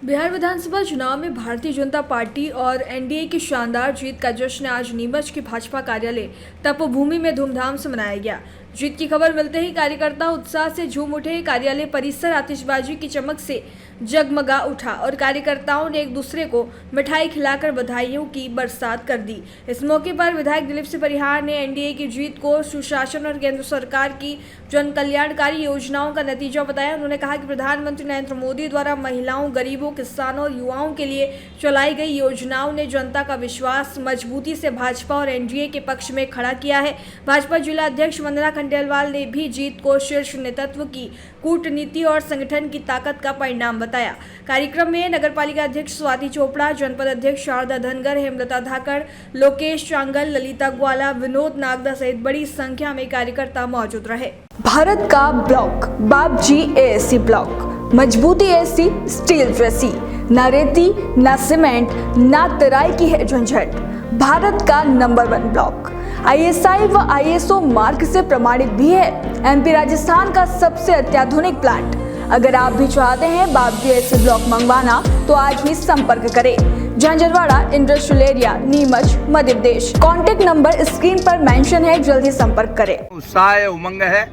बिहार विधानसभा चुनाव में भारतीय जनता पार्टी और एनडीए की शानदार जीत का जश्न आज नीमच के भाजपा कार्यालय तपोभूमि में धूमधाम से मनाया गया। जीत की खबर मिलते ही कार्यकर्ता उत्साह से झूम उठे। कार्यालय परिसर आतिशबाजी की चमक से जगमगा उठा और कार्यकर्ताओं ने एक दूसरे को मिठाई खिलाकर बधाइयों की बरसात कर दी। इस मौके पर विधायक दिलीप सिंह परिहार ने एनडीए की जीत को सुशासन और केंद्र सरकार की जन कल्याणकारी योजनाओं का नतीजा बताया। उन्होंने कहा कि प्रधानमंत्री नरेंद्र मोदी द्वारा महिलाओं, गरीबों, किसानों और युवाओं के लिए चलाई गई योजनाओं ने जनता का विश्वास मजबूती से भाजपा और एनडीए के पक्ष में खड़ा किया है। भाजपा जिला अध्यक्ष वंदना खंडेलवाल ने भी जीत को शीर्ष नेतृत्व की कूटनीति और संगठन की ताकत का परिणाम बताया। कार्यक्रम में नगरपालिका अध्यक्ष स्वाति चोपड़ा, जनपद अध्यक्ष शारदा धनगर, हेमलता धाकड़, लोकेश चांगल, ललिता ग्वाला, विनोद नागदा सहित बड़ी संख्या में कार्यकर्ता मौजूद रहे। भारत का ब्लॉक बापजी एएससी ब्लॉक, मजबूती ऐसी स्टील जैसी, न रेती न सीमेंट न तराई की है झंझट। भारत का नंबर 1 ब्लॉक आईएसआई व आईएसओ मार्क से प्रमाणित भी है। एमपी राजस्थान का सबसे अत्याधुनिक प्लांट। अगर आप भी चाहते हैं बापजी एएससी ब्लॉक मंगवाना तो आज ही संपर्क करें। Jhanjharwada industrial area, Neemuch, Madhya Pradesh. Contact number screen पर मेंशन है, जल्दी संपर्क करें। उत्साह उमंग है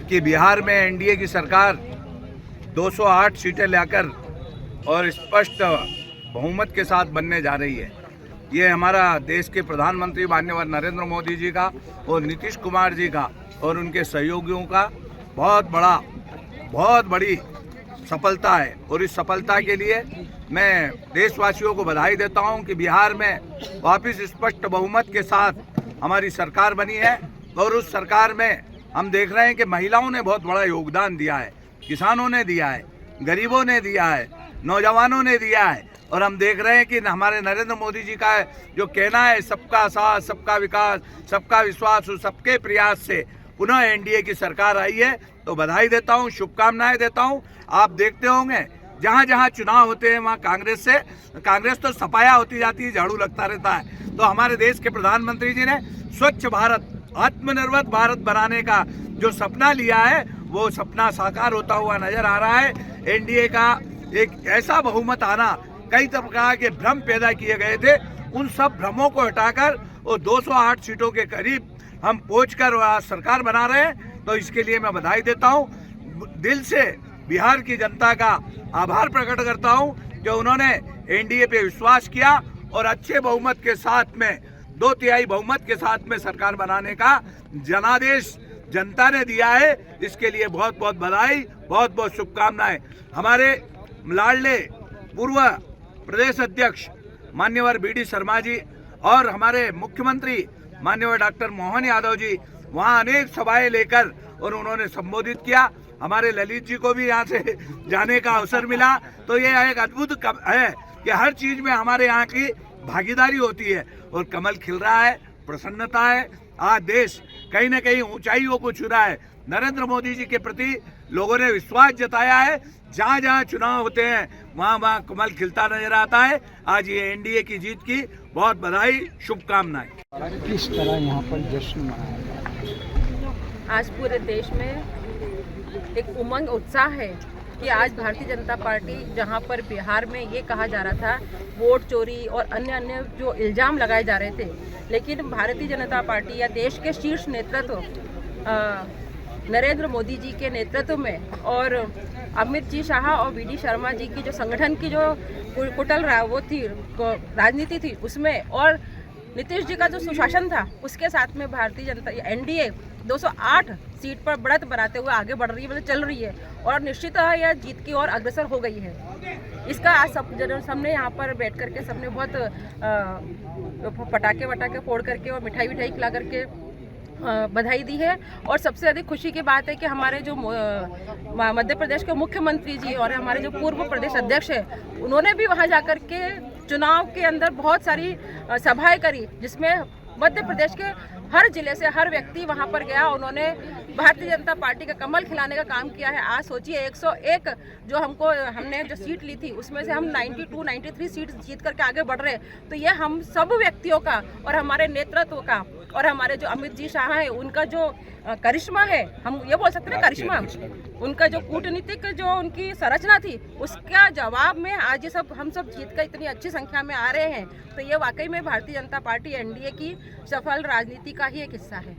कि बिहार में एनडीए की सरकार 208 सीटें लेकर और स्पष्ट बहुमत के साथ बनने जा रही है। ये हमारा देश के प्रधानमंत्री माननीय नरेंद्र मोदी जी का और नीतीश कुमार जी का और उनके सहयोगियों का बहुत बड़ी सफलता है। और इस सफलता के लिए मैं देशवासियों को बधाई देता हूं कि बिहार में वापस स्पष्ट बहुमत के साथ हमारी सरकार बनी है। और उस सरकार में हम देख रहे हैं कि महिलाओं ने बहुत बड़ा योगदान दिया है, किसानों ने दिया है, गरीबों ने दिया है, नौजवानों ने दिया है। और हम देख रहे हैं कि हमारे नरेंद्र मोदी जी का जो कहना है, सबका साथ, सबका विकास, सबका विश्वास और सबके प्रयास से पुनः एनडीए की सरकार आई है। तो बधाई देता हूं, शुभकामनाएं देता हूं। आप देखते होंगे जहां जहां चुनाव होते हैं वहां कांग्रेस तो सफाया होती जाती है, झाड़ू लगता रहता है। तो हमारे देश के प्रधानमंत्री जी ने स्वच्छ भारत, आत्मनिर्भर भारत बनाने का जो सपना लिया है वो सपना साकार होता हुआ नजर आ रहा है। एनडीए का एक ऐसा बहुमत आना, कई प्रकार के भ्रम पैदा किए गए थे, उन सब भ्रमों को हटाकर और 208 सीटों के करीब हम पहुंचकर सरकार बना रहे हैं। तो इसके लिए मैं बधाई देता हूं, दिल से बिहार की जनता का आभार प्रकट करता हूं कि उन्होंने एनडीए पे विश्वास किया और अच्छे बहुमत के साथ में 2/3 बहुमत के साथ में सरकार बनाने का जनादेश जनता ने दिया है। इसके लिए बहुत बहुत बधाई, बहुत बहुत शुभकामनाएं। हमारे लाडले पूर्व प्रदेश अध्यक्ष मान्यवर बीडी शर्मा जी और हमारे मुख्यमंत्री मान्यवर डॉक्टर मोहन यादव जी वहां अनेक सभाएं लेकर और उन्होंने संबोधित किया। हमारे ललित जी को भी यहाँ से जाने का अवसर मिला। तो ये एक अद्भुत है कि हर चीज में हमारे यहाँ की भागीदारी होती है और कमल खिल रहा है, प्रसन्नता है। आज देश कहीं न कहीं ऊंचाइयों को छू रहा है। नरेंद्र मोदी जी के प्रति लोगों ने विश्वास जताया है। जहाँ जहाँ चुनाव होते हैं वहाँ वहाँ कमल खिलता नजर आता है। आज ये एनडीए की जीत की बहुत बधाई, शुभकामनाएं। किस तरह यहाँ पर जश्न मनाया गया? आज पूरे देश में एक उमंग, उत्साह है कि आज भारतीय जनता पार्टी, जहां पर बिहार में ये कहा जा रहा था वोट चोरी और अन्य जो इल्ज़ाम लगाए जा रहे थे, लेकिन भारतीय जनता पार्टी या देश के शीर्ष नेतृत्व नरेंद्र मोदी जी के नेतृत्व में और अमित जी शाह और बीडी शर्मा जी की जो संगठन की जो कुटल वो थी, राजनीति थी उसमें, और नीतीश जी का जो सुशासन था उसके साथ में भारतीय जनता एनडीए 208 सीट पर बढ़त बनाते हुए आगे बढ़ रही है, मतलब चल रही है और निश्चितः यह जीत की ओर अग्रसर हो गई है। इसका आज सबने यहाँ पर बैठ करके सबने बहुत पटाखे फोड़ करके और मिठाई खिला करके बधाई दी है। और सबसे अधिक खुशी की बात है कि हमारे जो मध्य प्रदेश के मुख्यमंत्री जी और हमारे जो पूर्व प्रदेश अध्यक्ष हैं, उन्होंने भी वहां जाकर के चुनाव के अंदर बहुत सारी सभाएं करी, जिसमें मध्य प्रदेश के हर जिले से हर व्यक्ति वहां पर गया। उन्होंने भारतीय जनता पार्टी का कमल खिलाने का काम किया है। आज सोचिए 101 जो हमने जो सीट ली थी उसमें से हम 93 सीट जीत करके आगे बढ़ रहे हैं। तो ये हम सब व्यक्तियों का और हमारे नेतृत्व का और हमारे जो अमित जी शाह है उनका जो करिश्मा है, हम ये बोल सकते हैं करिश्मा, उनका जो कूटनीतिक जो उनकी संरचना थी उसका जवाब में आज ये सब हम सब जीत कर इतनी अच्छी संख्या में आ रहे हैं। तो ये वाकई में भारतीय जनता पार्टी एनडीए की सफल राजनीति का ही एक हिस्सा है।